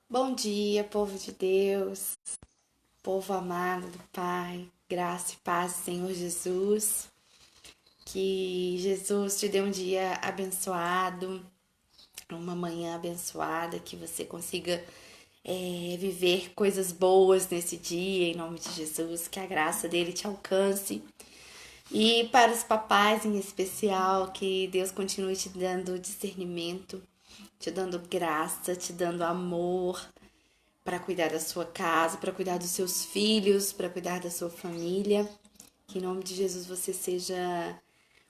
Bom dia, povo de Deus, povo amado do Pai, graça e paz, Senhor Jesus. Que Jesus te dê um dia abençoado, uma manhã abençoada, que você consiga viver coisas boas nesse dia, em nome de Jesus, que a graça dele te alcance. E para os papais em especial, que Deus continue te dando discernimento, te dando graça, te dando amor, para cuidar da sua casa, para cuidar dos seus filhos, para cuidar da sua família. Que em nome de Jesus você seja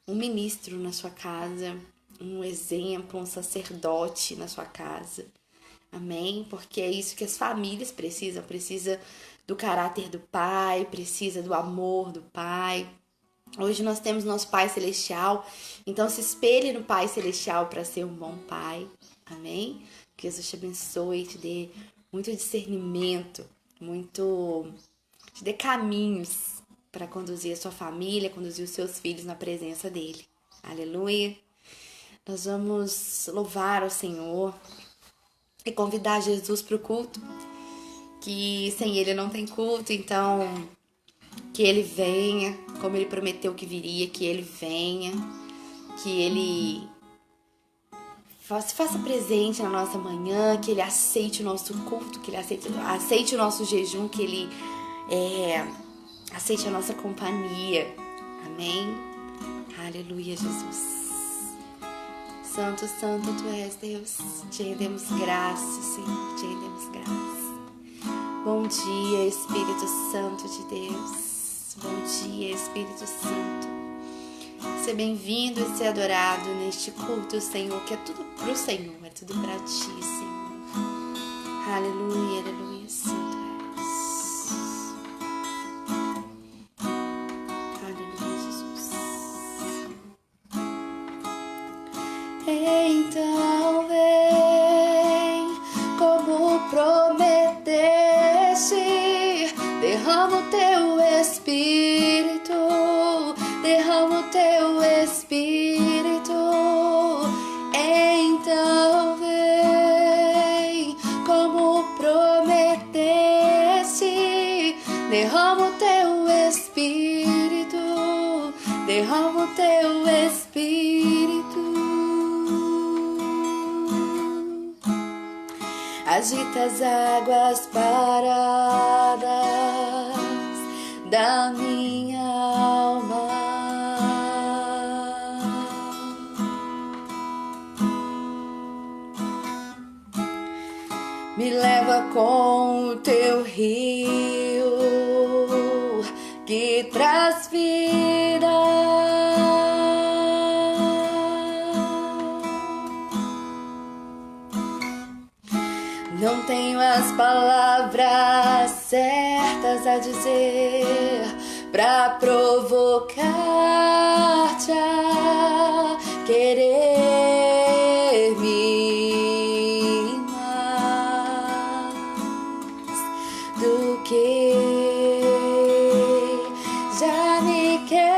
um ministro na sua casa, um exemplo, um sacerdote na sua casa. Amém? Porque é isso que as famílias precisam. Precisa do caráter do pai, precisa do amor do pai. Hoje nós temos nosso Pai Celestial, então se espelhe no Pai Celestial para ser um bom pai. Amém? Que Jesus te abençoe e te dê muito discernimento, te dê caminhos para conduzir a sua família, conduzir os seus filhos na presença dele. Aleluia! Nós vamos louvar o Senhor e convidar Jesus para o culto, que sem ele não tem culto, então que ele venha, como ele prometeu que viria, que ele venha, que ele se faça presente na nossa manhã, que ele aceite o nosso culto, que ele aceite o nosso jejum, que ele aceite a nossa companhia. Amém? Aleluia, Jesus. Santo, santo tu és, Deus. Te rendemos graça, Senhor. Te rendemos graça. Bom dia, Espírito Santo de Deus. Bom dia, Espírito Santo. Ser bem-vindo e ser adorado neste culto, Senhor, que é tudo pro Senhor, é tudo pra ti, Senhor. Aleluia, aleluia, santo és. Aleluia, Jesus. Então vem, como prometeste, derrama o teu Espírito, derrama o teu Espírito. Então vem, como prometeste, derrama o teu Espírito, derrama o teu Espírito. Agita as águas paradas da minha alma. Me leva com o teu rio que traz vida. Não tenho as palavras certas a dizer pra provocar-te a querer-me mais do que já me queres.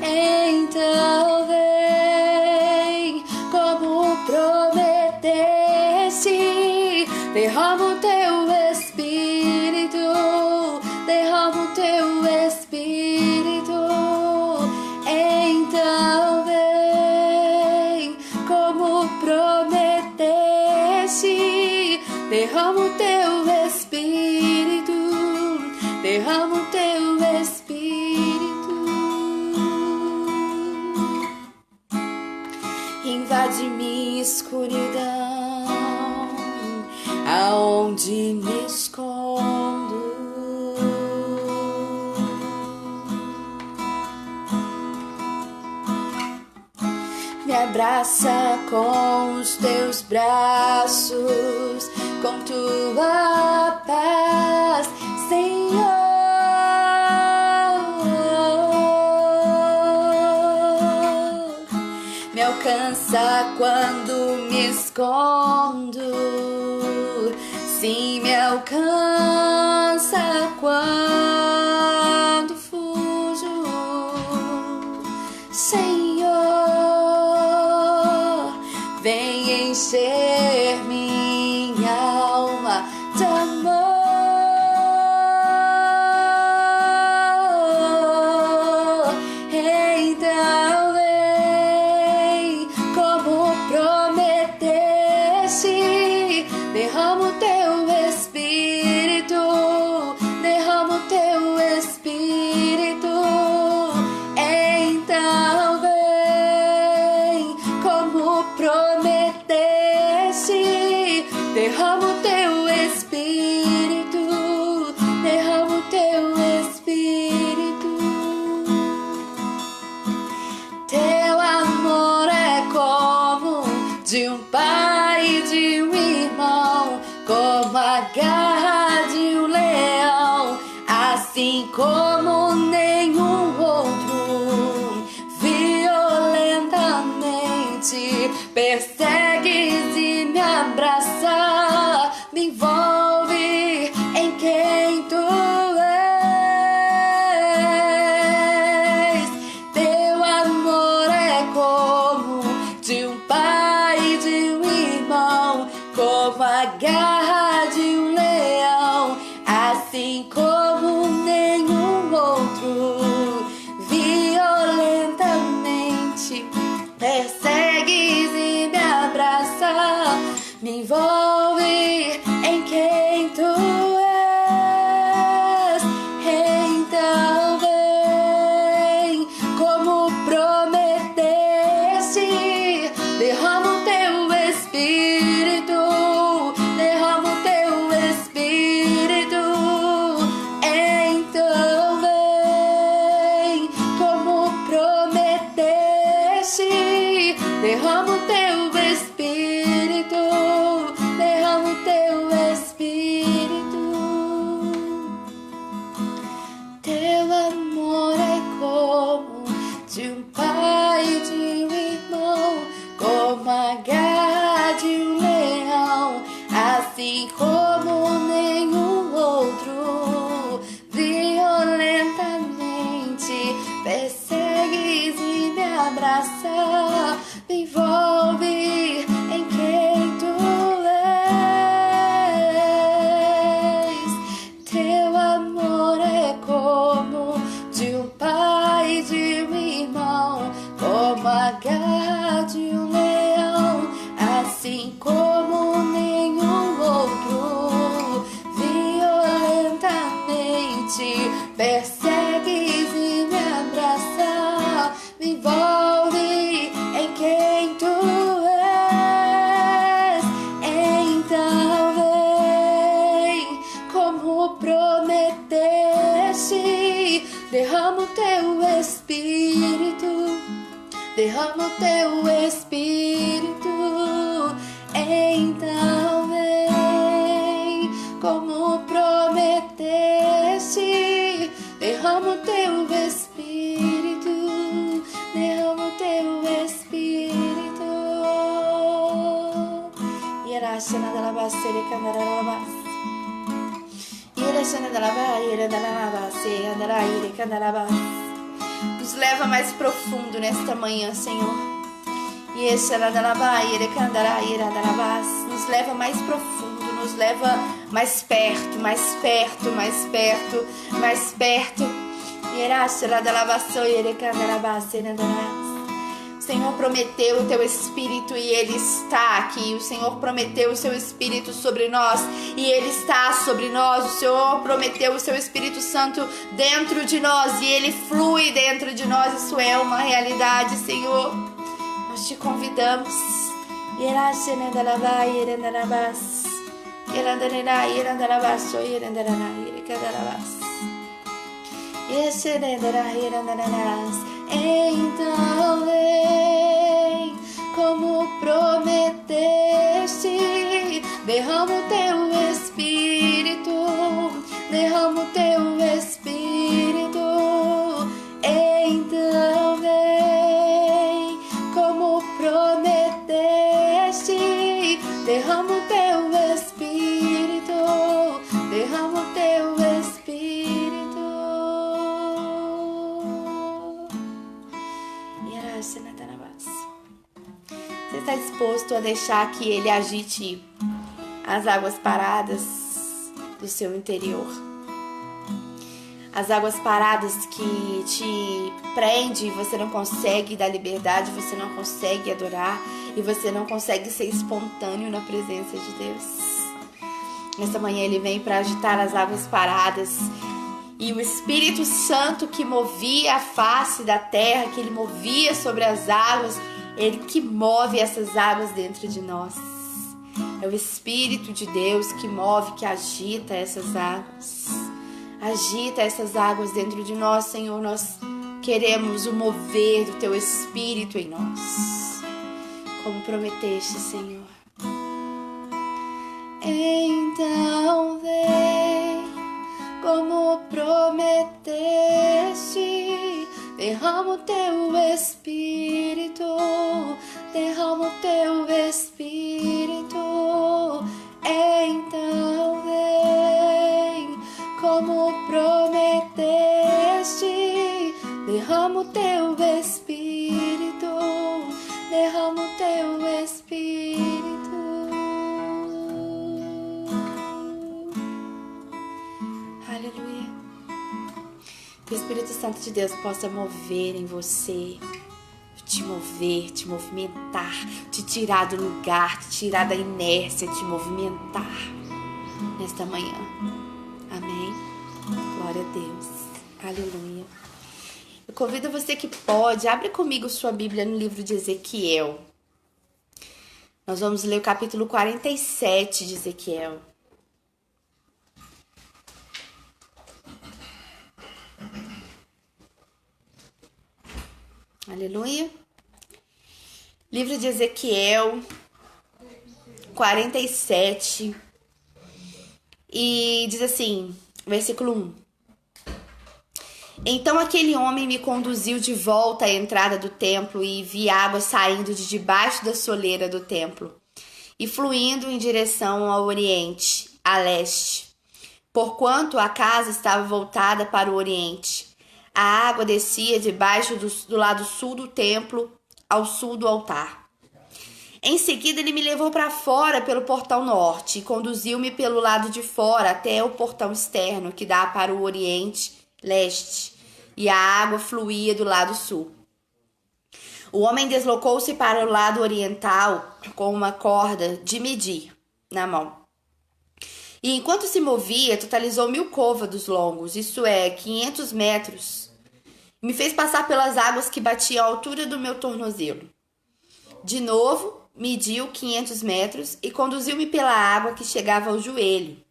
Então vem, como prometeste, derrama o teu Espírito, derrama o teu Espírito. Então vem, como prometeste, derrama o teu Espírito, derrama o teu Espírito. Invade-me escuridão, aonde me escondo. Me abraça com os teus braços, com tua paz, Senhor. Me alcança quando me escondo, sim, me alcança quando fujo, Senhor. vem encher minha alma de amor. Então vem, como prometeste, derrama o teu Espírito, derrama o teu Espírito. Então vem, como prometeste, derrama o teu Espírito, derrama o teu Espírito. Teu amor é como de um pai e de um irmão, como a garra de um leão, assim como nenhum outro. Violentamente persegues e me abraça, me envolve em quem tu és. Teu amor é como de um pai e de um irmão, como a garra de um leão, assim como nenhum outro. Violentamente persegues e me abraça, me envolve em quem tu és. Então vem, como prometeste, derrama o teu Espírito, derrama o teu Espírito. Então vem, como prometeste, derrama o teu Espírito, derrama o teu Espírito. Teu amor é como de um pai e de um irmão, como a garra de um leão, assim como nenhum outro. Violentamente persegues e me abraça, me envolve em quem tu és. Teu amor é como de um pai e de um irmão, como a garra de um leão, assim como nenhum outro. Violentamente persegues e me abraça, me envolve em quem tu és. Então vem, como prometeste, derrama o teu Espírito, derrama o teu Espírito. Então vem, como prometeste, derrama o teu Espírito, derrama o teu Espírito. Irashana da labacere candarabas, irashana da labaira da labacere andaraire candarabas. Nos leva mais profundo nesta manhã, Senhor. Nos leva mais profundo, nos leva mais perto, mais perto, mais perto, mais perto. O Senhor prometeu o teu Espírito e Ele está aqui. O Senhor prometeu o seu Espírito sobre nós e Ele está sobre nós. O Senhor prometeu o seu Espírito Santo dentro de nós e Ele flui dentro de nós. Isso é uma realidade, Senhor. Nós te convidamos. Então vem, como prometeste, derrama o teu Espírito, derrama o teu Espírito. Então vem, como prometeste, derrama o teu Espírito, derrama o teu Espírito. Você está disposto a deixar que Ele agite as águas paradas do seu interior? As águas paradas que te prende e você não consegue dar liberdade, você não consegue adorar e você não consegue ser espontâneo na presença de Deus. Nesta manhã Ele vem para agitar as águas paradas e o Espírito Santo que movia a face da terra, que Ele movia sobre as águas, Ele que move essas águas dentro de nós. É o Espírito de Deus que move, que agita essas águas. Agita essas águas dentro de nós, Senhor. Nós queremos o mover do Teu Espírito em nós, como prometeste, Senhor. Então vem, como prometeste, derrama o Teu Espírito, derrama o Teu Espírito. Então vem, como prometeste, derrama o Teu Espírito, derrama o Teu Espírito. Aleluia. Que o Espírito Santo de Deus possa mover em você, te mover, te movimentar, te tirar do lugar, te tirar da inércia, te movimentar nesta manhã. Amém? Glória a Deus. Aleluia. Eu convido você que pode, abre comigo sua Bíblia no livro de Ezequiel. Nós vamos ler o capítulo 47 de Ezequiel. Aleluia. Livro de Ezequiel 47. E diz assim, versículo 1. Então aquele homem me conduziu de volta à entrada do templo e vi água saindo de debaixo da soleira do templo e fluindo em direção ao oriente, a leste. Porquanto a casa estava voltada para o oriente, a água descia debaixo do lado sul do templo ao sul do altar. Em seguida, ele me levou para fora pelo portão norte e conduziu-me pelo lado de fora até o portão externo que dá para o oriente, leste, e a água fluía do lado sul. O homem deslocou-se para o lado oriental com uma corda de medir na mão. E enquanto se movia, totalizou 1000 côvados longos, isso é, 500 metros. Me fez passar pelas águas que batiam à altura do meu tornozelo. De novo, mediu 500 metros e conduziu-me pela água que chegava ao joelho.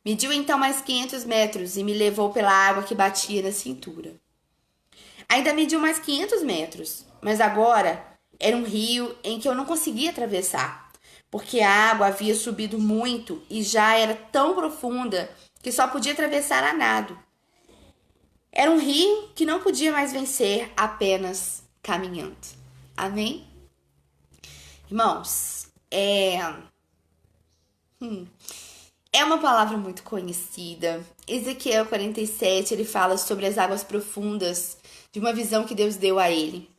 Mediu então mais 500 metros e me levou pela água que batia na cintura. Ainda mediu mais 500 metros, mas agora era um rio em que eu não conseguia atravessar, porque a água havia subido muito e já era tão profunda que só podia atravessar a nado. Era um rio que não podia mais vencer apenas caminhando. Amém? Irmãos, é uma palavra muito conhecida. Ezequiel 47, ele fala sobre as águas profundas, de uma visão que Deus deu a ele.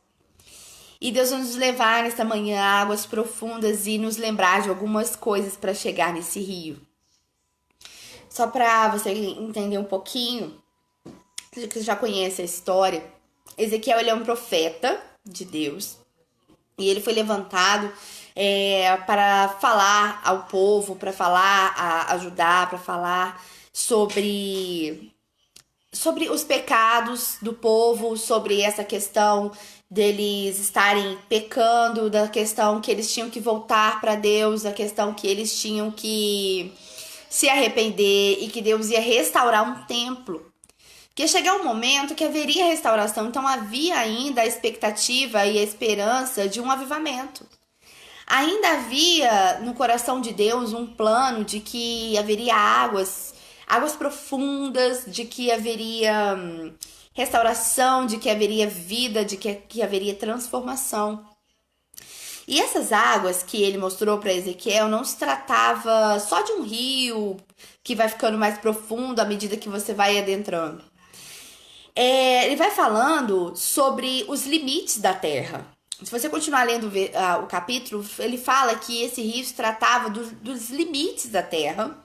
E Deus vai nos levar nesta manhã a águas profundas e nos lembrar de algumas coisas para chegar nesse rio. Só para você entender um pouquinho, você já conhece a história, Ezequiel ele é um profeta de Deus. E ele foi levantado para falar ao povo, para falar, ajudar, para falar sobre os pecados do povo, sobre essa questão deles estarem pecando, da questão que eles tinham que voltar para Deus, da questão que eles tinham que se arrepender e que Deus ia restaurar um templo. Que ia chegar um momento que haveria restauração, então havia ainda a expectativa e a esperança de um avivamento. Ainda havia no coração de Deus um plano de que haveria águas profundas, de que haveria restauração, de que haveria vida, de que haveria transformação. E essas águas que ele mostrou para Ezequiel não se tratava só de um rio que vai ficando mais profundo à medida que você vai adentrando. Ele vai falando sobre os limites da terra, Se você continuar lendo o capítulo, ele fala que esse rio se tratava dos limites da terra.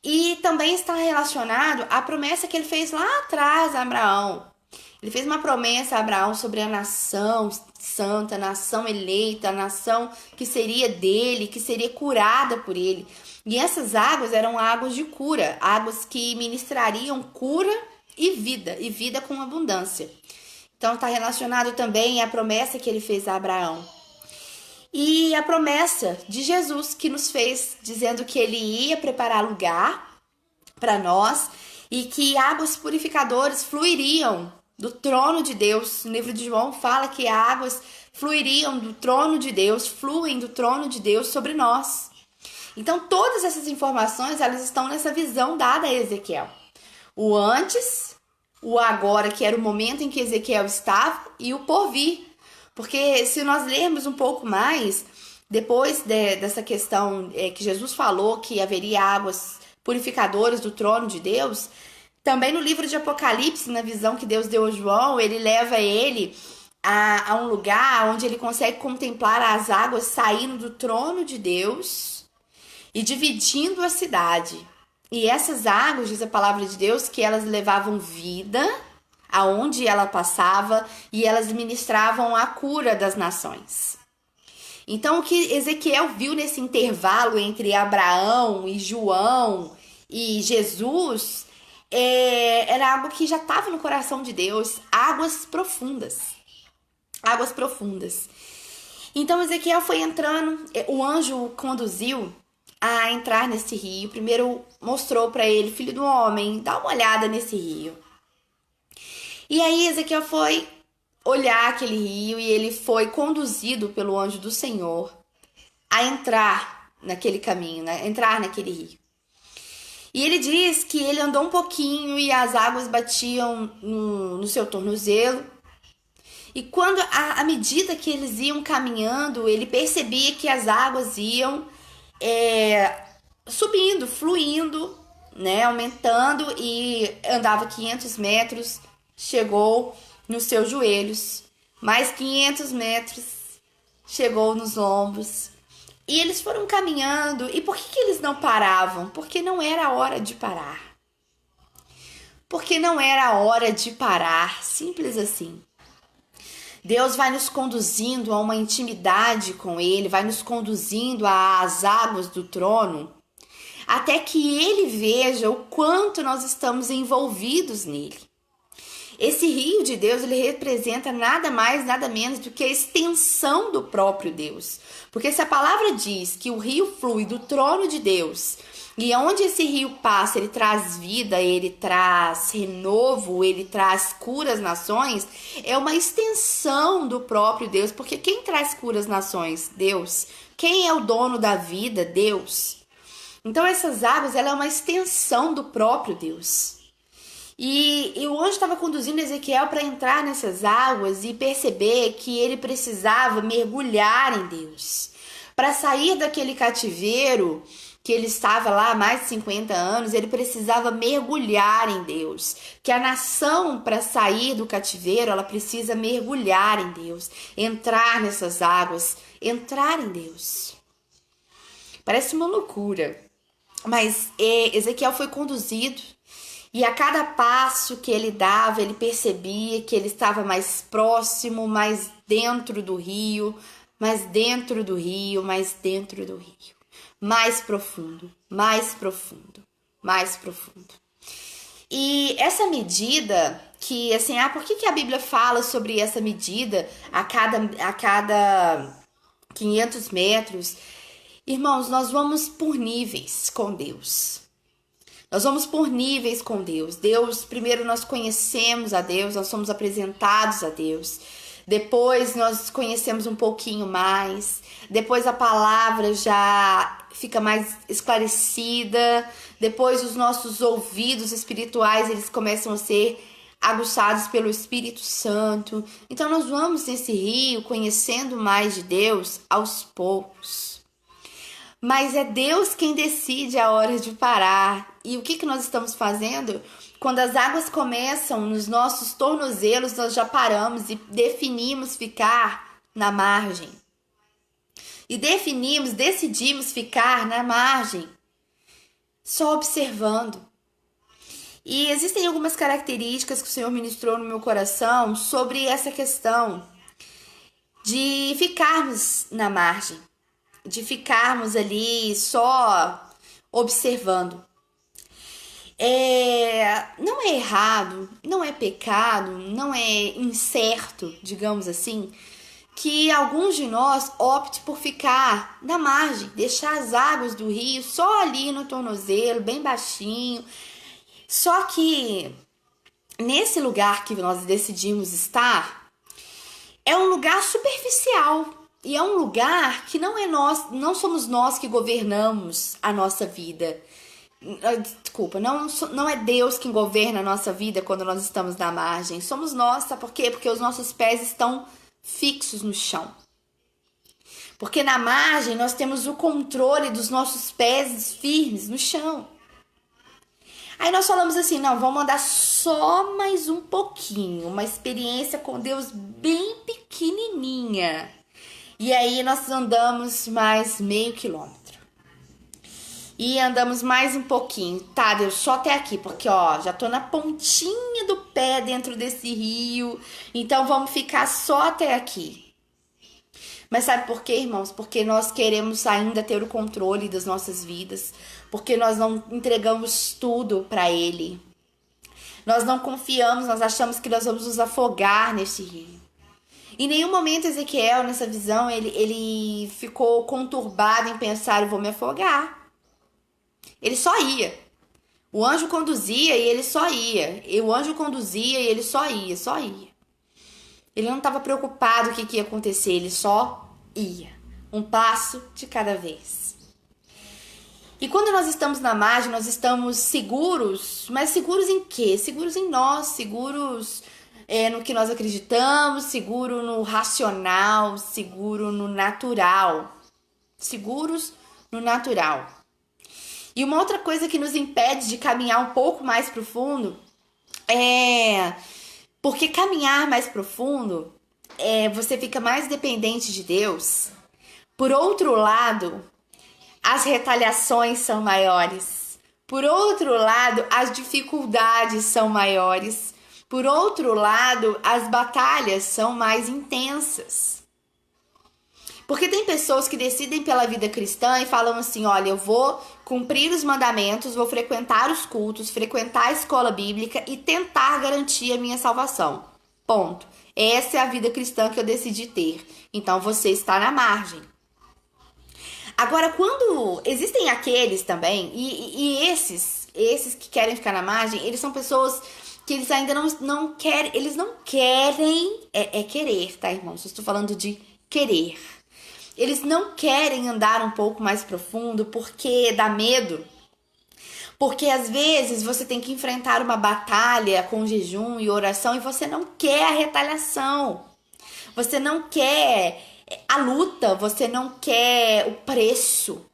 E também está relacionado à promessa que ele fez lá atrás a Abraão. Ele fez uma promessa a Abraão sobre a nação santa, a nação eleita, a nação que seria dele, que seria curada por ele. E essas águas eram águas de cura, águas que ministrariam cura e vida com abundância. Então está relacionado também à promessa que ele fez a Abraão. E a promessa de Jesus que nos fez, dizendo que ele ia preparar lugar para nós e que águas purificadoras fluiriam do trono de Deus. No livro de João fala que águas fluiriam do trono de Deus, fluem do trono de Deus sobre nós. Então todas essas informações, elas estão nessa visão dada a Ezequiel. O antes, o agora, que era o momento em que Ezequiel estava, e o porvir. Porque se nós lermos um pouco mais, depois dessa questão que Jesus falou que haveria águas purificadoras do trono de Deus, também no livro de Apocalipse, na visão que Deus deu a João, ele leva ele a um lugar onde ele consegue contemplar as águas saindo do trono de Deus e dividindo a cidade. E essas águas, diz a palavra de Deus, que elas levavam vida aonde ela passava e elas ministravam a cura das nações. Então, o que Ezequiel viu nesse intervalo entre Abraão e João e Jesus era algo que já estava no coração de Deus, águas profundas. Águas profundas. Então, Ezequiel foi entrando, o anjo o conduziu a entrar nesse rio. Primeiro mostrou para ele: filho do homem, dá uma olhada nesse rio. E aí Ezequiel foi olhar aquele rio e ele foi conduzido pelo anjo do Senhor a entrar naquele caminho, né? Entrar naquele rio. E ele diz que ele andou um pouquinho e as águas batiam no seu tornozelo. E quando, à medida que eles iam caminhando, ele percebia que as águas iam subindo, fluindo, né, aumentando, e andava 500 metros, chegou nos seus joelhos, mais 500 metros, chegou nos ombros. E eles foram caminhando. E por que eles não paravam? Porque não era a hora de parar. Porque não era a hora de parar, simples assim. Deus vai nos conduzindo a uma intimidade com Ele, vai nos conduzindo às águas do trono, até que Ele veja o quanto nós estamos envolvidos nele. Esse rio de Deus, ele representa nada mais, nada menos do que a extensão do próprio Deus. Porque se a palavra diz que o rio flui do trono de Deus, e onde esse rio passa, ele traz vida, ele traz renovo, ele traz cura às nações, é uma extensão do próprio Deus. Porque quem traz cura às nações? Deus. Quem é o dono da vida? Deus. Então essas águas, ela é uma extensão do próprio Deus. E o anjo estava conduzindo Ezequiel para entrar nessas águas e perceber que ele precisava mergulhar em Deus. Para sair daquele cativeiro que ele estava lá há mais de 50 anos, ele precisava mergulhar em Deus. Que a nação, para sair do cativeiro, ela precisa mergulhar em Deus, entrar nessas águas, entrar em Deus. Parece uma loucura, mas Ezequiel foi conduzido. E a cada passo que ele dava, ele percebia que ele estava mais próximo, mais dentro do rio, mais dentro do rio, mais dentro do rio. Mais profundo, mais profundo, mais profundo. E essa medida que, assim, por que a Bíblia fala sobre essa medida a cada 500 metros? Irmãos, nós vamos por níveis com Deus. Nós vamos por níveis com Deus. Deus, primeiro nós conhecemos a Deus, nós somos apresentados a Deus. Depois nós conhecemos um pouquinho mais. Depois a palavra já fica mais esclarecida. Depois os nossos ouvidos espirituais, eles começam a ser aguçados pelo Espírito Santo. Então nós vamos nesse rio conhecendo mais de Deus aos poucos. Mas é Deus quem decide a hora de parar. E o que nós estamos fazendo? Quando as águas começam nos nossos tornozelos, nós já paramos e definimos ficar na margem. E decidimos ficar na margem, só observando. E existem algumas características que o Senhor ministrou no meu coração sobre essa questão de ficarmos na margem, de ficarmos ali só observando. Não é errado, não é pecado, não é incerto, digamos assim, que alguns de nós optem por ficar na margem, deixar as águas do rio só ali no tornozelo, bem baixinho. Só que nesse lugar que nós decidimos estar, é um lugar superficial. E é um lugar que não somos nós que governamos a nossa vida. Desculpa, não é Deus quem governa a nossa vida quando nós estamos na margem. Somos nós, sabe por quê? Porque os nossos pés estão fixos no chão. Porque na margem nós temos o controle dos nossos pés firmes no chão. Aí nós falamos assim, não, vamos andar só mais um pouquinho, uma experiência com Deus bem pequenininha. E aí nós andamos mais meio quilômetro. E andamos mais um pouquinho. Tá, Deus, só até aqui, porque ó, já tô na pontinha do pé dentro desse rio. Então vamos ficar só até aqui. Mas sabe por quê, irmãos? Porque nós queremos ainda ter o controle das nossas vidas. Porque nós não entregamos tudo para Ele. Nós não confiamos, nós achamos que nós vamos nos afogar nesse rio. Em nenhum momento Ezequiel, nessa visão, ele ficou conturbado em pensar, eu vou me afogar. Ele só ia. O anjo conduzia e ele só ia. E o anjo conduzia e ele só ia, só ia. Ele não estava preocupado com o que ia acontecer, ele só ia. Um passo de cada vez. E quando nós estamos na margem, nós estamos seguros, mas seguros em quê? Seguros em nós, seguros no que nós acreditamos, seguro no racional, seguro no natural. Seguros no natural. E uma outra coisa que nos impede de caminhar um pouco mais profundo porque caminhar mais profundo, você fica mais dependente de Deus. Por outro lado, as retaliações são maiores. Por outro lado, as dificuldades são maiores. Por outro lado, as batalhas são mais intensas. Porque tem pessoas que decidem pela vida cristã e falam assim, olha, eu vou cumprir os mandamentos, vou frequentar os cultos, frequentar a escola bíblica e tentar garantir a minha salvação. Ponto. Essa é a vida cristã que eu decidi ter. Então você está na margem. Agora, quando existem aqueles também, e esses que querem ficar na margem, eles são pessoas que eles ainda não querem, eles não querem, querer, tá, irmãos? Eu estou falando de querer. Eles não querem andar um pouco mais profundo porque dá medo. Porque às vezes você tem que enfrentar uma batalha com jejum e oração e você não quer a retaliação. Você não quer a luta, você não quer o preço.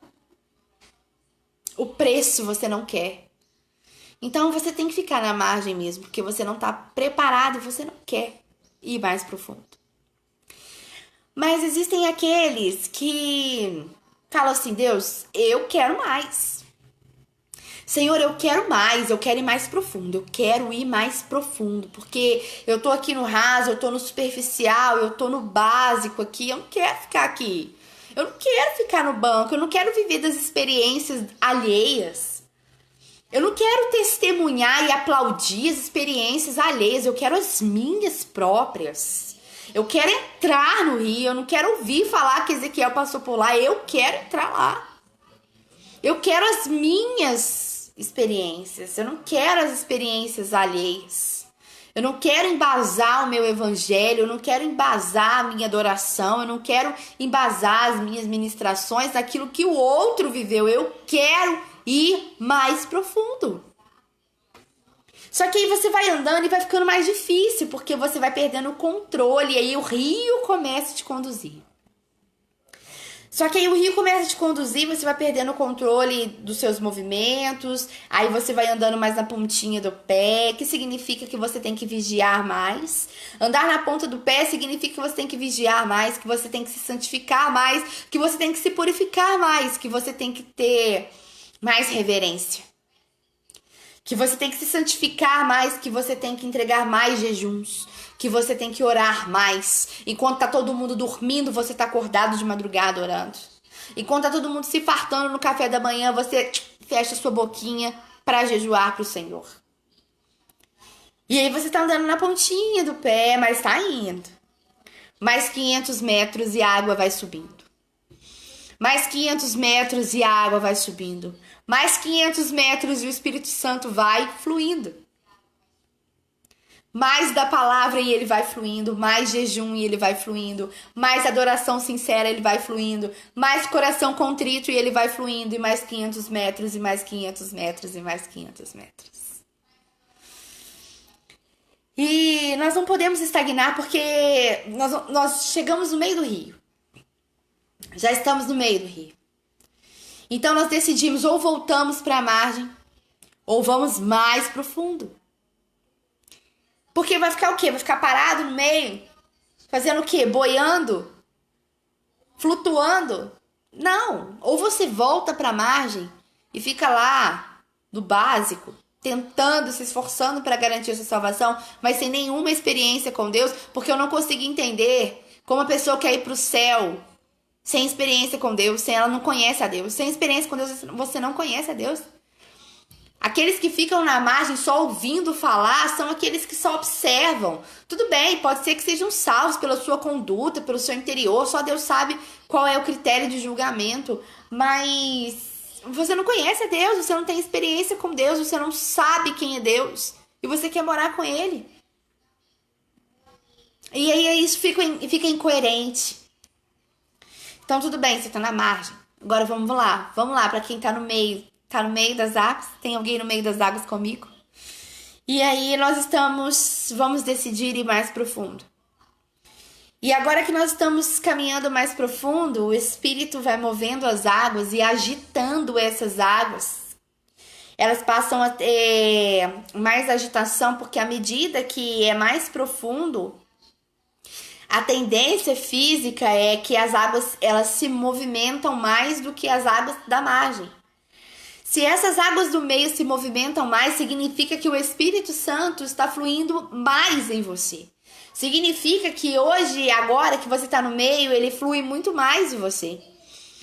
O preço você não quer. Então você tem que ficar na margem mesmo, porque você não está preparado e você não quer ir mais profundo. Mas existem aqueles que falam assim, Deus, eu quero mais. Senhor, eu quero ir mais profundo, eu quero ir mais profundo, porque eu tô aqui no raso, eu tô no superficial, eu tô no básico aqui, eu não quero ficar aqui. Eu não quero ficar no banco, eu não quero viver das experiências alheias. Eu não quero testemunhar e aplaudir as experiências alheias, eu quero as minhas próprias. Eu quero entrar no rio, eu não quero ouvir falar que Ezequiel passou por lá, eu quero entrar lá. Eu quero as minhas experiências, eu não quero as experiências alheias. Eu não quero embasar o meu evangelho, eu não quero embasar a minha adoração, eu não quero embasar as minhas ministrações naquilo que o outro viveu. Eu quero ir mais profundo. Só que aí você vai andando e vai ficando mais difícil, porque você vai perdendo o controle e aí o rio começa a te conduzir. Só que aí o rio começa a te conduzir, você vai perdendo o controle dos seus movimentos, aí você vai andando mais na pontinha do pé, que significa que você tem que vigiar mais. Andar na ponta do pé significa que você tem que vigiar mais, que você tem que se santificar mais, que você tem que se purificar mais, que você tem que ter mais reverência. Que você tem que se santificar mais, que você tem que entregar mais jejuns, que você tem que orar mais. Enquanto tá todo mundo dormindo, você tá acordado de madrugada orando. Enquanto tá todo mundo se fartando no café da manhã, você fecha sua boquinha para jejuar pro Senhor. E aí você tá andando na pontinha do pé, mas tá indo. Mais 500 metros e a água vai subindo. Mais 500 metros e a água vai subindo. Mais 500 metros e o Espírito Santo vai fluindo. Mais da palavra e ele vai fluindo. Mais jejum e ele vai fluindo. Mais adoração sincera ele vai fluindo. Mais coração contrito e ele vai fluindo. E mais 500 metros e mais 500 metros e mais 500 metros. E nós não podemos estagnar porque nós chegamos no meio do rio. Já estamos no meio do rio. Então nós decidimos ou voltamos para a margem ou vamos mais profundo. Porque vai ficar o quê? Vai ficar parado no meio? Fazendo o quê? Boiando? Flutuando? Não. Ou você volta para a margem e fica lá no básico, tentando, se esforçando para garantir a sua salvação, mas sem nenhuma experiência com Deus, porque eu não consigo entender como a pessoa quer ir para o céu sem experiência com Deus, sem ela não conhece a Deus. Sem experiência com Deus, você não conhece a Deus. Aqueles que ficam na margem só ouvindo falar são aqueles que só observam. Tudo bem, pode ser que sejam salvos pela sua conduta, pelo seu interior, só Deus sabe qual é o critério de julgamento, mas você não conhece a Deus, você não tem experiência com Deus, você não sabe quem é Deus e você quer morar com Ele. E aí isso fica incoerente. Então tudo bem, você tá na margem. Agora vamos lá para quem tá no meio. Tá no meio das águas? Tem alguém no meio das águas comigo? E aí vamos decidir ir mais profundo. E agora que nós estamos caminhando mais profundo, o Espírito vai movendo as águas e agitando essas águas. Elas passam a ter mais agitação, porque à medida que é mais profundo, a tendência física é que as águas elas se movimentam mais do que as águas da margem. Se essas águas do meio se movimentam mais, significa que o Espírito Santo está fluindo mais em você. Significa que hoje, agora que você está no meio, ele flui muito mais em você.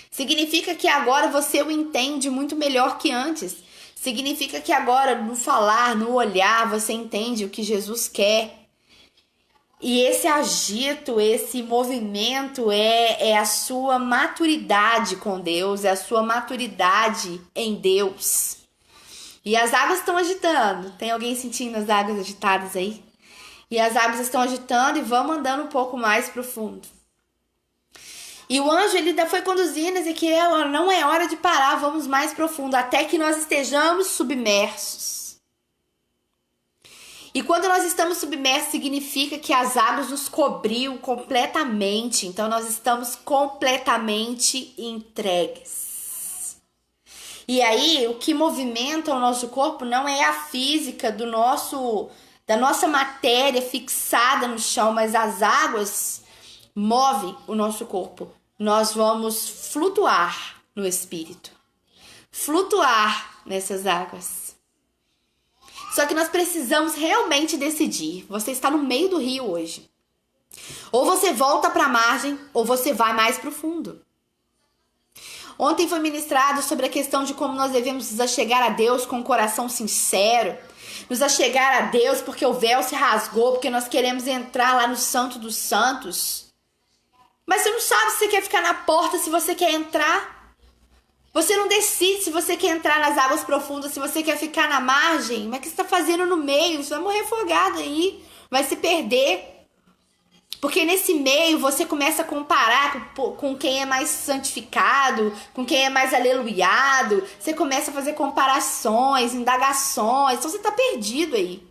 Significa que agora você o entende muito melhor que antes. Significa que agora, no falar, no olhar, você entende o que Jesus quer. E esse agito, esse movimento é a sua maturidade com Deus, é a sua maturidade em Deus. E as águas estão agitando. Tem alguém sentindo as águas agitadas aí? E as águas estão agitando e vamos andando um pouco mais profundo. E o anjo ele ainda foi conduzindo Ezequiel, não é hora de parar, vamos mais profundo, até que nós estejamos submersos. E quando nós estamos submersos, significa que as águas nos cobriu completamente. Então, nós estamos completamente entregues. E aí, o que movimenta o nosso corpo não é a física da nossa matéria fixada no chão, mas as águas movem o nosso corpo. Nós vamos flutuar no Espírito. Flutuar nessas águas. Só que nós precisamos realmente decidir. Você está no meio do rio hoje. Ou você volta para a margem, ou você vai mais profundo. Ontem foi ministrado sobre a questão de como nós devemos nos achegar a Deus com um coração sincero. Nos achegar a Deus porque o véu se rasgou, porque nós queremos entrar lá no Santo dos Santos. Mas você não sabe se você quer ficar na porta, se você quer entrar. Você não decide se você quer entrar nas águas profundas, se você quer ficar na margem. Mas o que você está fazendo no meio? Você vai morrer afogado aí, vai se perder. Porque nesse meio você começa a comparar com quem é mais santificado, com quem é mais aleluiado. Você começa a fazer comparações, indagações. Então você está perdido aí.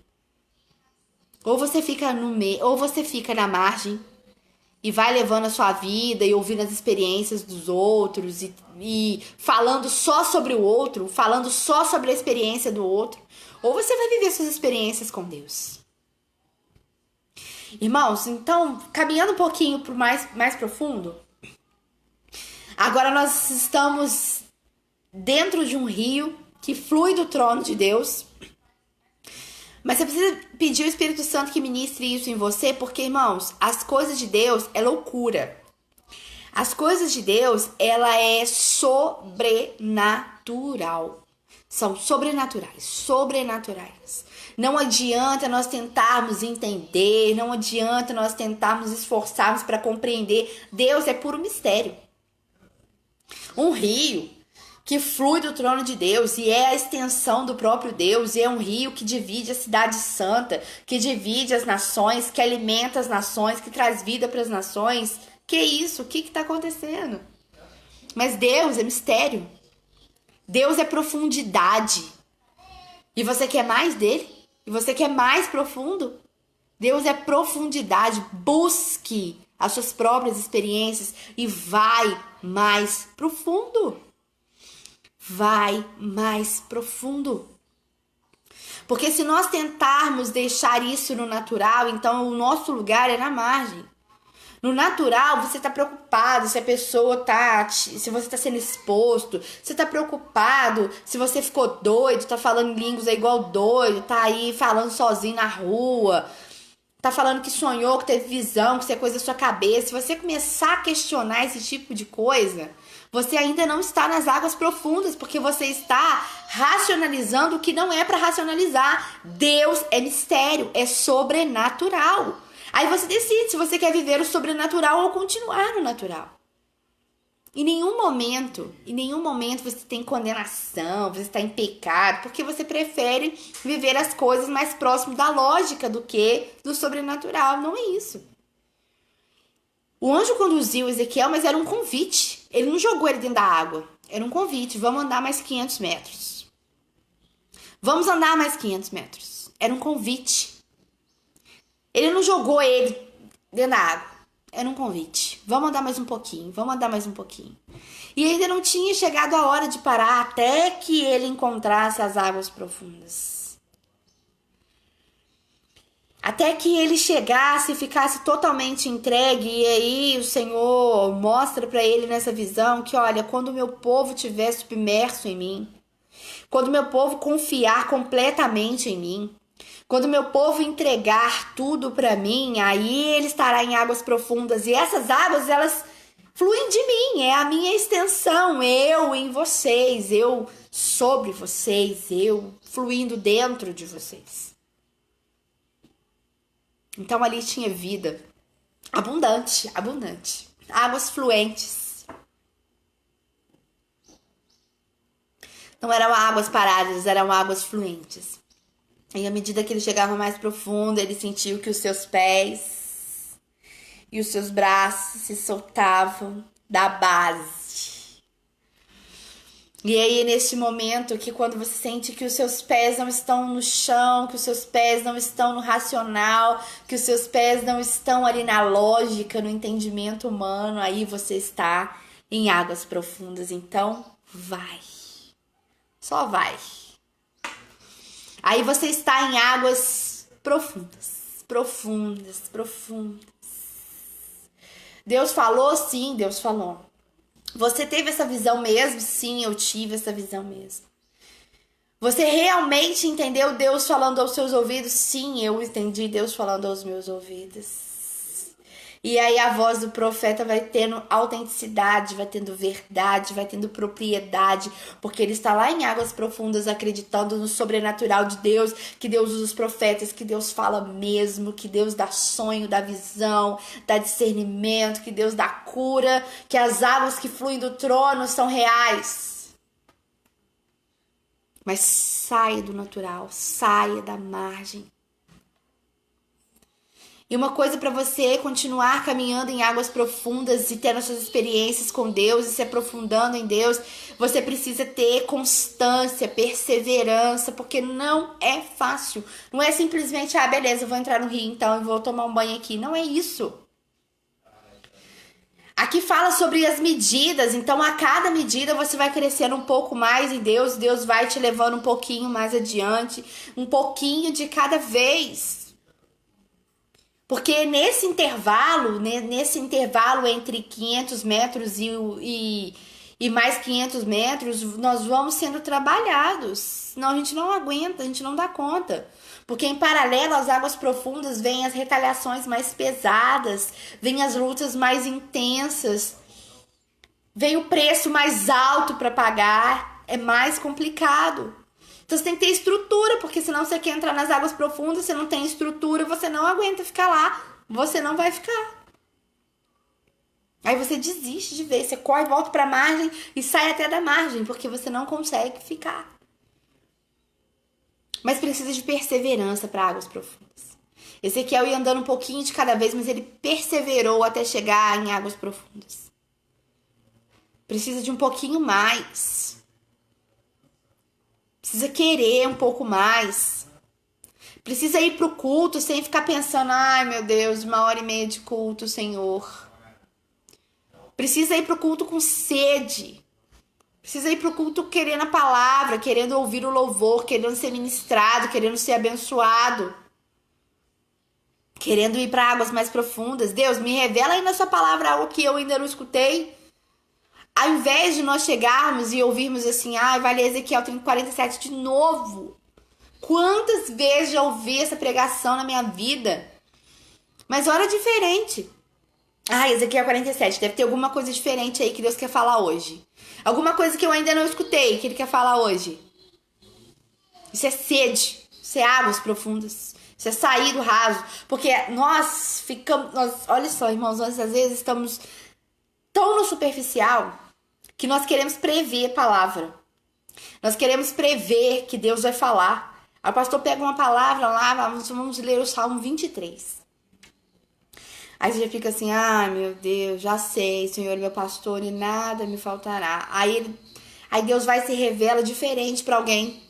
Ou você fica no meio, ou você fica na margem e vai levando a sua vida e ouvindo as experiências dos outros e falando só sobre o outro, falando só sobre a experiência do outro, ou você vai viver suas experiências com Deus. Irmãos, então, caminhando um pouquinho pro mais profundo, agora nós estamos dentro de um rio que flui do trono de Deus. Mas você precisa pedir ao Espírito Santo que ministre isso em você, porque, irmãos, as coisas de Deus é loucura. As coisas de Deus, ela é sobrenatural. São sobrenaturais. Não adianta nós tentarmos entender, não adianta nós tentarmos esforçarmos para compreender. Deus é puro mistério. Um rio que flui do trono de Deus e é a extensão do próprio Deus, e é um rio que divide a cidade santa, que divide as nações, que alimenta as nações, que traz vida para as nações. Que isso? O que está acontecendo? Mas Deus é mistério. Deus é profundidade. E você quer mais dele? E você quer mais profundo? Deus é profundidade. Busque as suas próprias experiências e vai mais profundo. Vai mais profundo. Porque se nós tentarmos deixar isso no natural, então o nosso lugar é na margem. No natural, você tá preocupado se a pessoa tá, se você tá sendo exposto, você tá preocupado se você ficou doido, tá falando em línguas igual doido, tá aí falando sozinho na rua, tá falando que sonhou, que teve visão, que isso é coisa da sua cabeça. Se você começar a questionar esse tipo de coisa, você ainda não está nas águas profundas, porque você está racionalizando o que não é para racionalizar. Deus é mistério, é sobrenatural. Aí você decide se você quer viver o sobrenatural ou continuar no natural. Em nenhum momento você tem condenação, você está em pecado, porque você prefere viver as coisas mais próximo da lógica do que do sobrenatural. Não é isso. O anjo conduziu Ezequiel, mas era um convite. Ele não jogou ele dentro da água. Era um convite. Vamos andar mais 500 metros. Vamos andar mais 500 metros. Era um convite. Ele não jogou ele dentro da água. Era um convite. Vamos andar mais um pouquinho. Vamos andar mais um pouquinho. E ainda não tinha chegado a hora de parar até que ele encontrasse as águas profundas. Até que ele chegasse e ficasse totalmente entregue. E aí o Senhor mostra para ele nessa visão que, olha, quando o meu povo estiver submerso em mim, quando o meu povo confiar completamente em mim, quando o meu povo entregar tudo para mim, aí ele estará em águas profundas. E essas águas, elas fluem de mim. É a minha extensão. Eu em vocês. Eu sobre vocês. Eu fluindo dentro de vocês. Então ali tinha vida. Abundante. Águas fluentes. Não eram águas paradas, eram águas fluentes. E à medida que ele chegava mais profundo, ele sentiu que os seus pés e os seus braços se soltavam da base. E aí, neste momento, que quando você sente que os seus pés não estão no chão, que os seus pés não estão no racional, que os seus pés não estão ali na lógica, no entendimento humano, aí você está em águas profundas. Então, vai. Só vai. Aí você está em águas profundas. Deus falou? Sim, Deus falou. Você teve essa visão mesmo? Sim, eu tive essa visão mesmo. Você realmente entendeu Deus falando aos seus ouvidos? Sim, eu entendi Deus falando aos meus ouvidos. E aí a voz do profeta vai tendo autenticidade, vai tendo verdade, vai tendo propriedade, porque ele está lá em águas profundas acreditando no sobrenatural de Deus, que Deus usa os profetas, que Deus fala mesmo, que Deus dá sonho, dá visão, dá discernimento, que Deus dá cura, que as águas que fluem do trono são reais. Mas saia do natural, saia da margem. E uma coisa para você continuar caminhando em águas profundas e tendo suas experiências com Deus e se aprofundando em Deus, você precisa ter constância, perseverança, porque não é fácil. Não é simplesmente, beleza, eu vou entrar no rio então e vou tomar um banho aqui. Não é isso. Aqui fala sobre as medidas, então a cada medida você vai crescendo um pouco mais em Deus, Deus vai te levando um pouquinho mais adiante, um pouquinho de cada vez. Porque nesse intervalo entre 500 metros e mais 500 metros, nós vamos sendo trabalhados. Senão a gente não aguenta, a gente não dá conta. Porque em paralelo às águas profundas vêm as retaliações mais pesadas, vêm as lutas mais intensas, vem o preço mais alto para pagar, é mais complicado. Então você tem que ter estrutura, porque senão você quer entrar nas águas profundas, você não tem estrutura, você não aguenta ficar lá, você não vai ficar. Aí você desiste de ver, você corre, volta para a margem e sai até da margem, porque você não consegue ficar. Mas precisa de perseverança para águas profundas. Ezequiel ia andando um pouquinho de cada vez, mas ele perseverou até chegar em águas profundas. Precisa de um pouquinho mais. Precisa querer um pouco mais. Precisa ir pro culto sem ficar pensando, ai meu Deus, 1h30 de culto, Senhor. Precisa ir pro culto com sede. Precisa ir pro culto querendo a palavra, querendo ouvir o louvor, querendo ser ministrado, querendo ser abençoado. Querendo ir para águas mais profundas. Deus, me revela aí na sua palavra algo que eu ainda não escutei. Ao invés de nós chegarmos e ouvirmos assim, vai ler Ezequiel 47 de novo. Quantas vezes já ouvi essa pregação na minha vida? Mas hora diferente. Ezequiel 47, deve ter alguma coisa diferente aí que Deus quer falar hoje. Alguma coisa que eu ainda não escutei, que Ele quer falar hoje. Isso é sede, isso é águas profundas, isso é sair do raso. Porque nós ficamos, olha só, irmãos, nós às vezes estamos tão no superficial que nós queremos prever a palavra. Nós queremos prever que Deus vai falar. Aí o pastor pega uma palavra lá, vamos ler o Salmo 23. Aí você já fica assim, meu Deus, já sei, Senhor é meu pastor e nada me faltará. Aí Deus vai se revela diferente para alguém.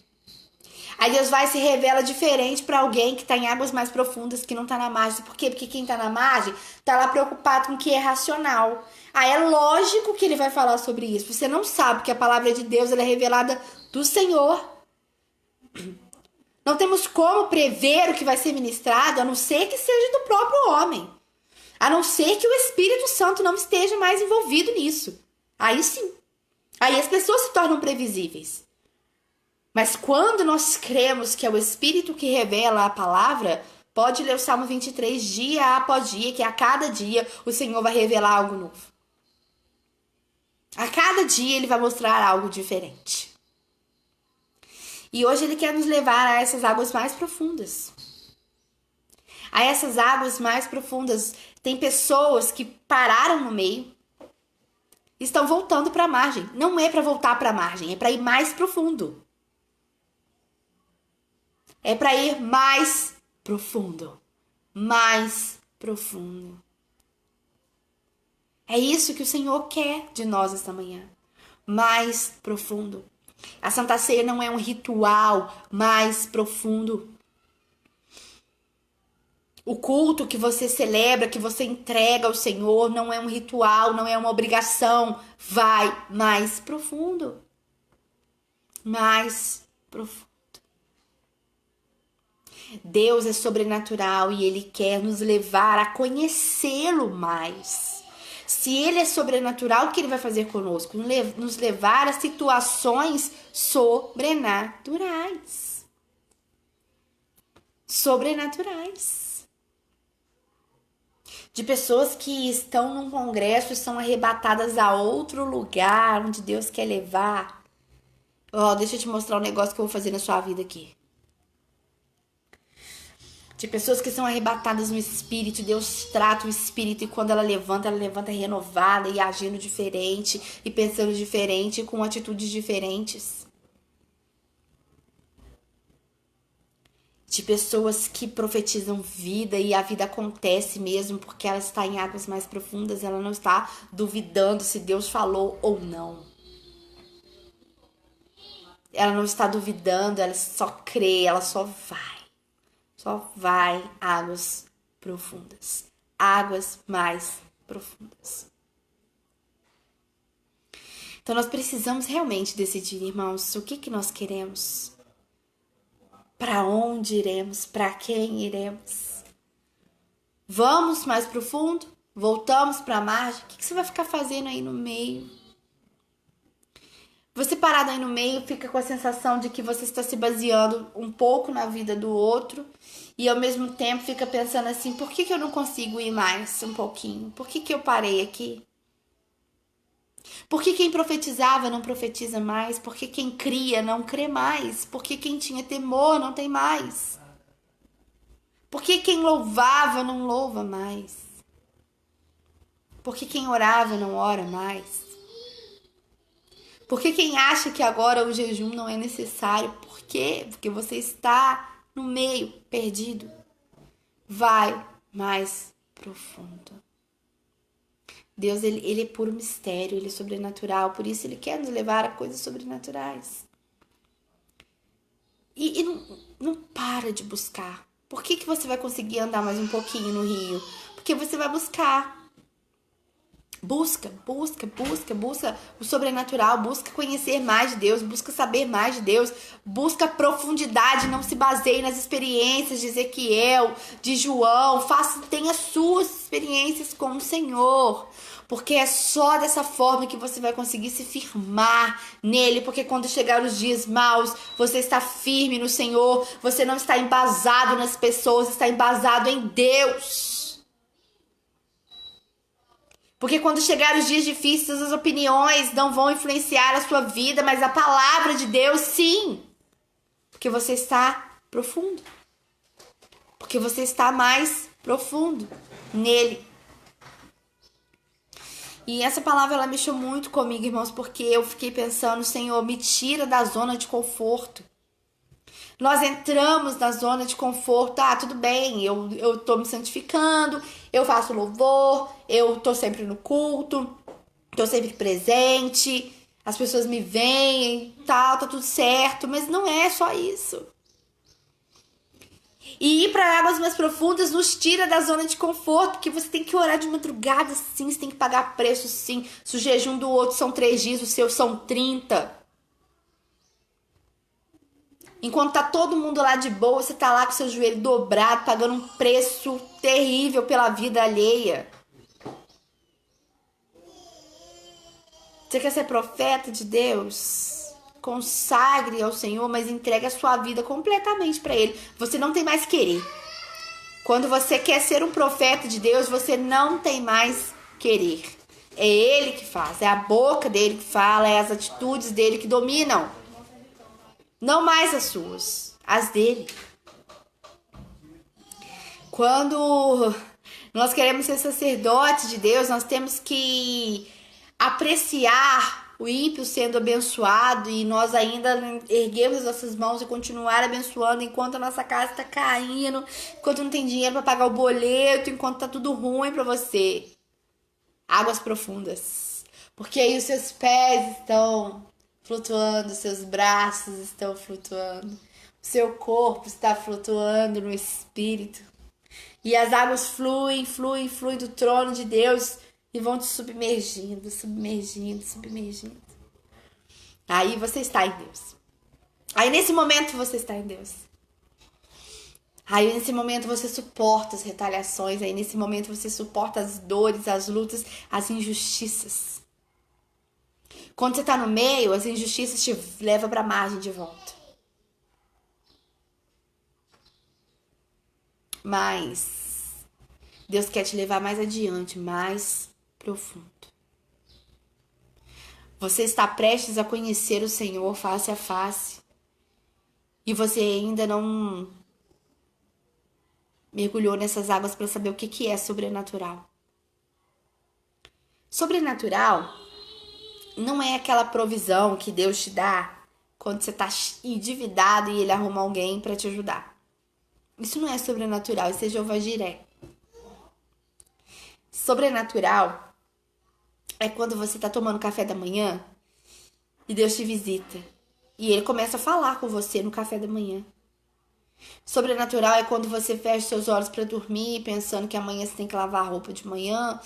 Aí Deus vai se revela diferente para alguém que está em águas mais profundas, que não está na margem. Por quê? Porque quem está na margem está lá preocupado com o que é racional. Aí é lógico que ele vai falar sobre isso. Você não sabe que a palavra de Deus ela é revelada do Senhor. Não temos como prever o que vai ser ministrado, a não ser que seja do próprio homem. A não ser que o Espírito Santo não esteja mais envolvido nisso. Aí sim. Aí as pessoas se tornam previsíveis. Mas quando nós cremos que é o Espírito que revela a palavra, pode ler o Salmo 23 dia após dia, que a cada dia o Senhor vai revelar algo novo. A cada dia Ele vai mostrar algo diferente. E hoje Ele quer nos levar a essas águas mais profundas. A essas águas mais profundas. Tem pessoas que pararam no meio, estão voltando para a margem. Não é para voltar para a margem, é para ir mais profundo. É para ir mais profundo. Mais profundo. É isso que o Senhor quer de nós esta manhã. Mais profundo. A Santa Ceia não é um ritual mais profundo. O culto que você celebra, que você entrega ao Senhor, não é um ritual, não é uma obrigação. Vai mais profundo. Mais profundo. Deus é sobrenatural e Ele quer nos levar a conhecê-lo mais. Se Ele é sobrenatural, o que Ele vai fazer conosco? Nos levar a situações sobrenaturais. Sobrenaturais. De pessoas que estão num congresso e são arrebatadas a outro lugar onde Deus quer levar. Deixa eu te mostrar um negócio que eu vou fazer na sua vida aqui. De pessoas que são arrebatadas no espírito, Deus trata o espírito e quando ela levanta renovada e agindo diferente e pensando diferente, com atitudes diferentes. De pessoas que profetizam vida e a vida acontece mesmo porque ela está em águas mais profundas, ela não está duvidando se Deus falou ou não. Ela não está duvidando, ela só crê, ela só vai. Só vai águas profundas. Águas mais profundas. Então nós precisamos realmente decidir, irmãos, o que nós queremos, para onde iremos, para quem iremos. Vamos mais profundo? Voltamos para a margem? O que você vai ficar fazendo aí no meio? Você parado aí no meio fica com a sensação de que você está se baseando um pouco na vida do outro e ao mesmo tempo fica pensando assim, por que eu não consigo ir mais um pouquinho? Por que eu parei aqui? Por que quem profetizava não profetiza mais? Por que quem cria não crê mais? Por que quem tinha temor não tem mais? Por que quem louvava não louva mais? Por que quem orava não ora mais? Por que quem acha que agora o jejum não é necessário? Por quê? Porque você está no meio, perdido. Vai mais profundo. Deus, ele é puro mistério, ele é sobrenatural, por isso ele quer nos levar a coisas sobrenaturais. E não para de buscar. Por que você vai conseguir andar mais um pouquinho no rio? Porque você vai buscar. Busca o sobrenatural, busca conhecer mais de Deus, busca saber mais de Deus, busca profundidade, não se baseie nas experiências de Ezequiel, de João, tenha suas experiências com o Senhor, porque é só dessa forma que você vai conseguir se firmar nele, porque quando chegar os dias maus, você está firme no Senhor, você não está embasado nas pessoas, está embasado em Deus. Porque quando chegar os dias difíceis, as opiniões não vão influenciar a sua vida, mas a palavra de Deus, sim. Porque você está profundo. Porque você está mais profundo nele. E essa palavra, ela mexeu muito comigo, irmãos, porque eu fiquei pensando, Senhor, me tira da zona de conforto. Nós entramos na zona de conforto, tudo bem, eu tô me santificando, eu faço louvor, eu tô sempre no culto, tô sempre presente, as pessoas me veem, tal, tá tudo certo, mas não é só isso. E ir para águas mais profundas nos tira da zona de conforto, porque você tem que orar de madrugada, sim, você tem que pagar preço, sim. Se o jejum do outro são 3 dias, os seus são 30. Enquanto tá todo mundo lá de boa, você tá lá com seu joelho dobrado, pagando um preço terrível pela vida alheia. Você quer ser profeta de Deus? Consagre ao Senhor, mas entregue a sua vida completamente para Ele. Você não tem mais querer. Quando você quer ser um profeta de Deus, você não tem mais querer. É Ele que faz, é a boca dele que fala, é as atitudes dele que dominam. Não mais as suas, as dele. Quando nós queremos ser sacerdotes de Deus, nós temos que apreciar o ímpio sendo abençoado e nós ainda erguemos as nossas mãos e continuar abençoando enquanto a nossa casa está caindo, enquanto não tem dinheiro para pagar o boleto, enquanto tá tudo ruim para você. Águas profundas. Porque aí os seus pés estão flutuando, seus braços estão flutuando, o seu corpo está flutuando no Espírito. E as águas fluem do trono de Deus e vão te submergindo. Aí você está em Deus. Aí nesse momento você está em Deus. Aí nesse momento você suporta as retaliações. Aí nesse momento você suporta as dores, as lutas, as injustiças. Quando você está no meio, as injustiças te levam para a margem de volta. Mas Deus quer te levar mais adiante, mais profundo. Você está prestes a conhecer o Senhor face a face. E você ainda não mergulhou nessas águas para saber o que é sobrenatural. Sobrenatural não é aquela provisão que Deus te dá quando você está endividado e Ele arruma alguém para te ajudar. Isso não é sobrenatural, isso é Jeová Jiré. Sobrenatural é quando você está tomando café da manhã e Deus te visita. E Ele começa a falar com você no café da manhã. Sobrenatural é quando você fecha seus olhos para dormir, pensando que amanhã você tem que lavar a roupa de manhã,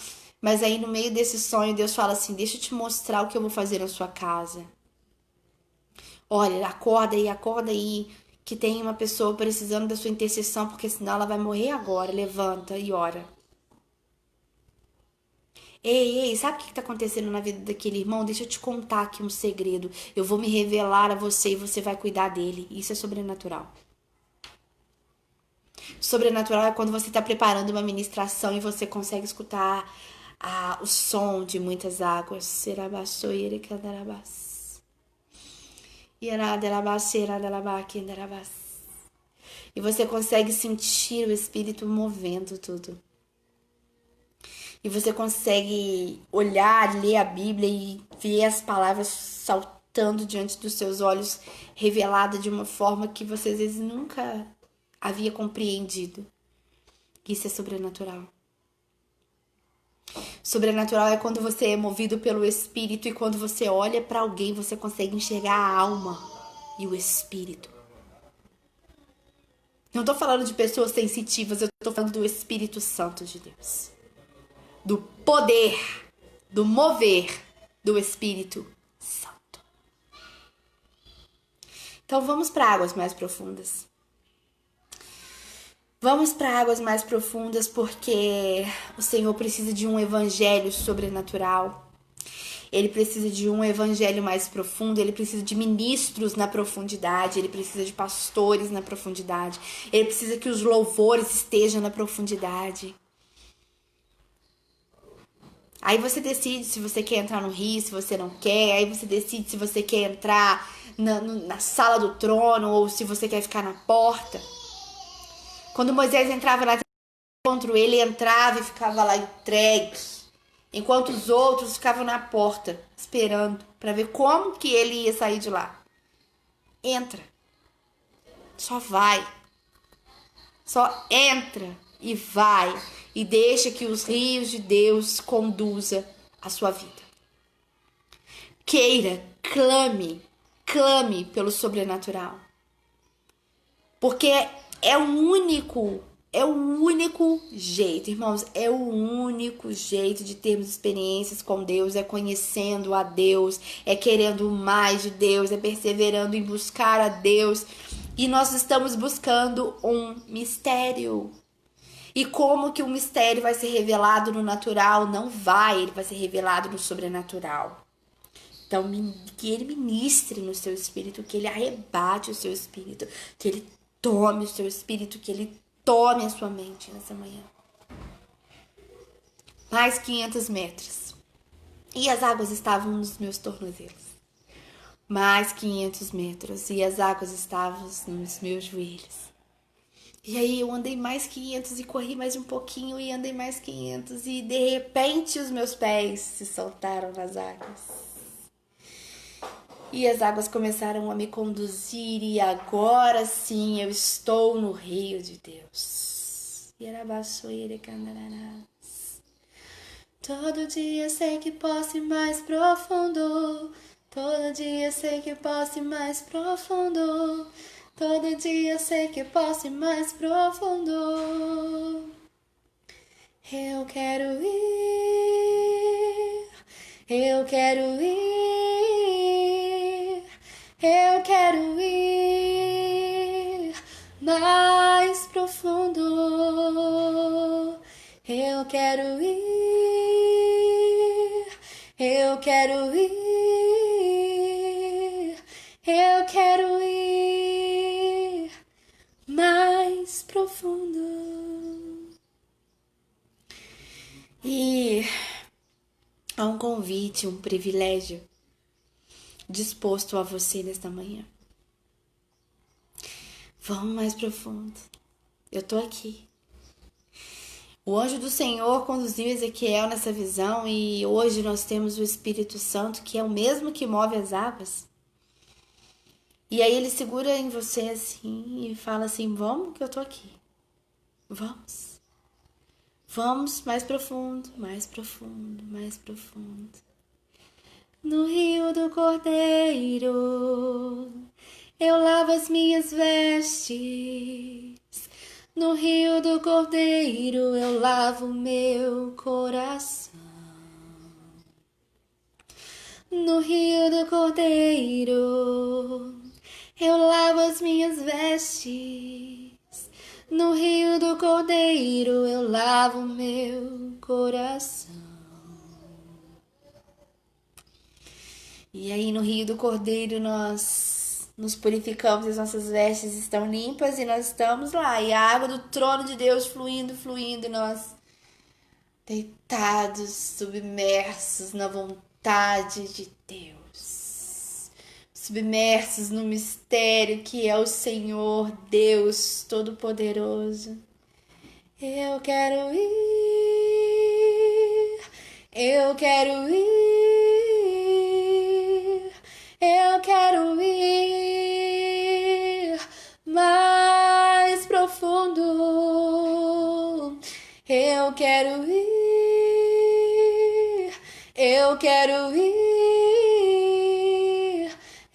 Mas aí no meio desse sonho, Deus fala assim: deixa eu te mostrar o que eu vou fazer na sua casa. Olha, acorda aí, que tem uma pessoa precisando da sua intercessão, porque senão ela vai morrer agora. Levanta e ora. Ei, sabe o que está acontecendo na vida daquele irmão? Deixa eu te contar aqui um segredo. Eu vou me revelar a você e você vai cuidar dele. Isso é sobrenatural. Sobrenatural é quando você está preparando uma ministração e você consegue escutar o som de muitas águas. E você consegue sentir o Espírito movendo tudo. E você consegue olhar, ler a Bíblia e ver as palavras saltando diante dos seus olhos, revelada de uma forma que você às vezes nunca havia compreendido. Isso é sobrenatural. Sobrenatural é quando você é movido pelo Espírito e quando você olha para alguém, você consegue enxergar a alma e o Espírito. Não tô falando de pessoas sensitivas, eu tô falando do Espírito Santo de Deus. Do poder, do mover do Espírito Santo. Então vamos para águas mais profundas. Vamos para águas mais profundas porque o Senhor precisa de um evangelho sobrenatural. Ele precisa de um evangelho mais profundo, ele precisa de ministros na profundidade, ele precisa de pastores na profundidade, ele precisa que os louvores estejam na profundidade. Aí você decide se você quer entrar no rio, se você não quer. Aí você decide se você quer entrar na sala do trono ou se você quer ficar na porta. Quando Moisés entrava lá contra ele entrava e ficava lá entregue. Enquanto os outros ficavam na porta, esperando para ver como que ele ia sair de lá. Entra. Só vai. Só entra e vai. E deixa que os rios de Deus conduza a sua vida. Queira, clame pelo sobrenatural. Porque é o único jeito, irmãos, é o único jeito de termos experiências com Deus, é conhecendo a Deus, é querendo mais de Deus, é perseverando em buscar a Deus. E nós estamos buscando um mistério. E como que o mistério vai ser revelado no natural? Não vai, ele vai ser revelado no sobrenatural. Então, que ele ministre no seu espírito, que ele arrebate o seu espírito, que ele tome o seu espírito, que ele tome a sua mente nessa manhã. Mais 500 metros. E as águas estavam nos meus tornozelos. Mais 500 metros. E as águas estavam nos meus joelhos. E aí eu andei mais 500 e corri mais um pouquinho e andei mais 500 e de repente os meus pés se soltaram nas águas. E as águas começaram a me conduzir e agora sim eu estou no rio de Deus. Todo dia sei que posso ir mais profundo. Todo dia sei que posso ir mais profundo. Todo dia sei que posso ir mais profundo. Eu quero ir, eu quero ir, eu quero ir mais profundo. Eu quero ir, eu quero ir, eu quero ir mais profundo. E há um convite, um privilégio disposto a você nesta manhã. Vamos mais profundo. Eu tô aqui. O anjo do Senhor conduziu Ezequiel nessa visão e hoje nós temos o Espírito Santo, que é o mesmo que move as águas. E aí ele segura em você assim e fala assim, vamos que eu tô aqui. Vamos. Vamos mais profundo, mais profundo, mais profundo. No rio do Cordeiro, eu lavo as minhas vestes. No rio do Cordeiro, eu lavo meu coração. No rio do Cordeiro eu lavo as minhas vestes. No rio do Cordeiro eu lavo meu coração. E aí no rio do Cordeiro nós nos purificamos, as nossas vestes estão limpas e nós estamos lá. E a água do trono de Deus fluindo, fluindo, e nós deitados, submersos na vontade de Deus. Submersos no mistério que é o Senhor Deus Todo-Poderoso. Eu quero ir, eu quero ir, eu quero ir mais profundo. Eu quero ir, eu quero ir,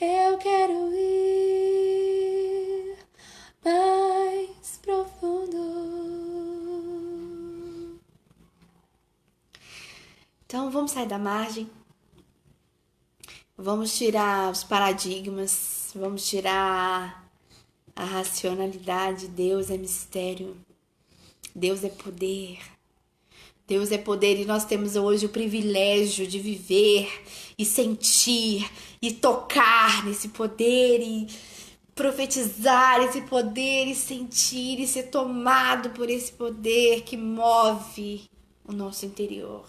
eu quero ir mais profundo. Então vamos sair da margem, vamos tirar os paradigmas, vamos tirar a racionalidade. Deus é mistério, Deus é poder. Deus é poder e nós temos hoje o privilégio de viver e sentir e tocar nesse poder e profetizar esse poder e sentir e ser tomado por esse poder que move o nosso interior.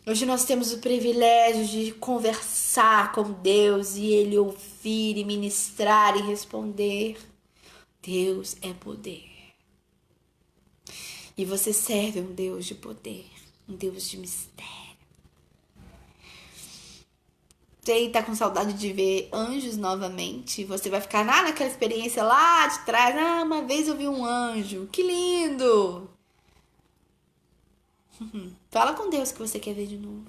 Hoje nós temos o privilégio de conversar com Deus e Ele ouvir e ministrar e responder. Deus é poder. E você serve um Deus de poder, um Deus de mistério. Você tá com saudade de ver anjos novamente? Você vai ficar naquela experiência lá de trás. Uma vez eu vi um anjo. Que lindo! Fala com Deus que você quer ver de novo.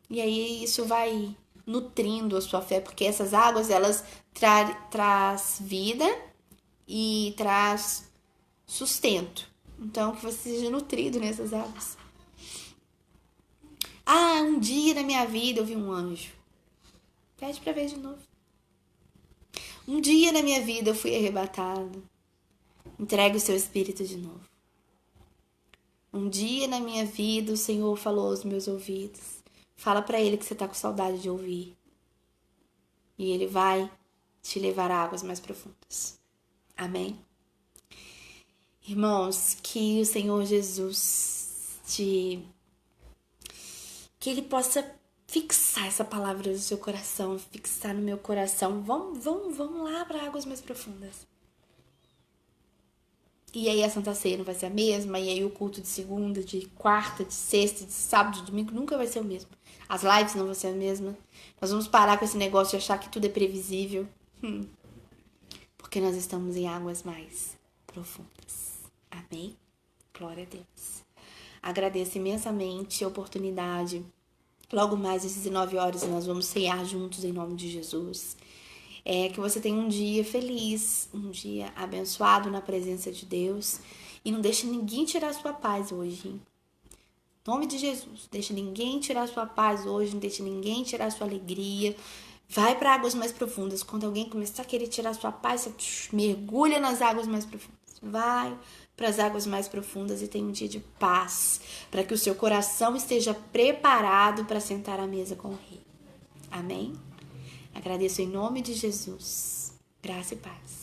E aí isso vai nutrindo a sua fé, porque essas águas, elas traz vida e traz sustento. Então, que você seja nutrido nessas águas. Um dia na minha vida eu vi um anjo. Pede pra ver de novo. Um dia na minha vida eu fui arrebatado. Entregue o seu espírito de novo. Um dia na minha vida o Senhor falou aos meus ouvidos. Fala pra Ele que você tá com saudade de ouvir. E Ele vai te levar a águas mais profundas. Amém? Irmãos, que o Senhor Jesus que Ele possa fixar essa palavra no seu coração, fixar no meu coração. Vamos lá para águas mais profundas. E aí a Santa Ceia não vai ser a mesma, e aí o culto de segunda, de quarta, de sexta, de sábado, de domingo nunca vai ser o mesmo. As lives não vão ser a mesma. Nós vamos parar com esse negócio de achar que tudo é previsível. Porque nós estamos em águas mais profundas. Amém? Glória a Deus. Agradeço imensamente a oportunidade. Logo mais às 19 horas nós vamos ceiar juntos em nome de Jesus. Que você tenha um dia feliz, um dia abençoado na presença de Deus. E não deixe ninguém tirar a sua paz hoje, hein? Em nome de Jesus, deixe ninguém tirar a sua paz hoje, não deixe ninguém tirar a sua alegria. Vai para águas mais profundas. Quando alguém começar a querer tirar a sua paz, você mergulha nas águas mais profundas. Vai para as águas mais profundas e tenha um dia de paz, para que o seu coração esteja preparado para sentar à mesa com o Rei. Amém? Agradeço em nome de Jesus. Graça e paz.